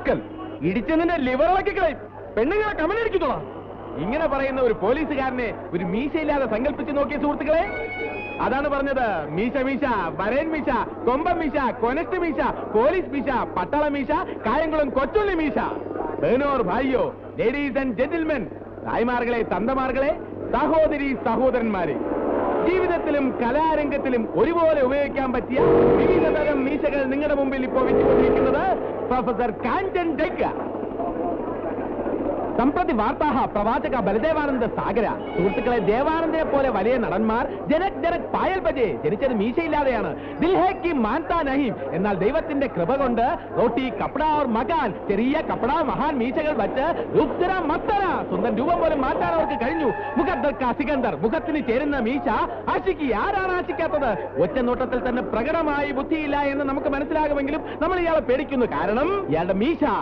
Rascal, ഇടിച്ചതിന്റെ ലിവറിളക്കി കളയും, പെണ്ണുങ്ങളെ കമലടിക്കുന്നോളാം. ഇങ്ങനെ പറയുന്ന ഒരു പോലീസുകാരനെ ഒരു മീശയില്ലാതെ സങ്കല്പിച്ച് നോക്കിയ സുഹൃത്തുക്കളെ. അതാണ് പറഞ്ഞത്, മീശ മീശ, വരേൻ മീശ, കൊമ്പൻ മീശ, കൊനസ്റ്റ് മീശ, പോലീസ് മീശ, പട്ടാള മീശ, കായംകുളം കൊച്ചുള്ളി മീശ. ബഹനോർ ഭായിയോ, ലേഡീസ് ആൻഡ് ജെന്റിൽമെൻ, തായ്മാർകളെ, തന്തമാർകളെ, സഹോദരി സഹോദരന്മാരെ, ജീവിതത്തിലും കലാരംഗത്തിലും ഒരുപോലെ ഉപയോഗിക്കാൻ പറ്റിയ വിവിധ തരം മീശകൾ നിങ്ങളുടെ മുമ്പിൽ ഇപ്പോൾ വെച്ചുകൊണ്ടിരിക്കുന്നത് പ്രൊഫസർ കാഞ്ചൻ ഡെക്ക. സംപ്രതി വാർത്താഹ പ്രവാചക ബലദേവാനന്ദ സാഗര. സുഹൃത്തുക്കളെ, ദേവാനന്ദനെ പോലെ വലിയ നടന്മാർ ജനക് ജനക് പായൽ ബജെ ജനിച്ചത് മീശയില്ലാതെയാണ്. ദിൽഹേക്ക് മാൻതാ നഹീം. എന്നാൽ ദൈവത്തിന്റെ കൃപ കൊണ്ട് റോട്ടി കപ്പട ഓർ മകാൻ, ചെറിയ കപ്പട മഹാൻ മീശകൾ വച്ച് രുദ്ര മത്തന, സ്വന്തം രൂപം പോലും മാറ്റാൻ അവർക്ക് കഴിഞ്ഞു. മുഖദ്ദർക്ക സികന്ദർ, മുഖത്തിന് ചേരുന്ന മീശ ആശിക്ക്. ആരാണ് ആശിക്കാത്തത്? ഒറ്റ നോട്ടത്തിൽ തന്നെ പ്രകടമായി ബുദ്ധിയില്ല എന്ന് നമുക്ക് മനസ്സിലാകുമെങ്കിലും നമ്മൾ ഇയാളെ പേടിക്കുന്നു. കാരണം ഇയാളുടെ മീശ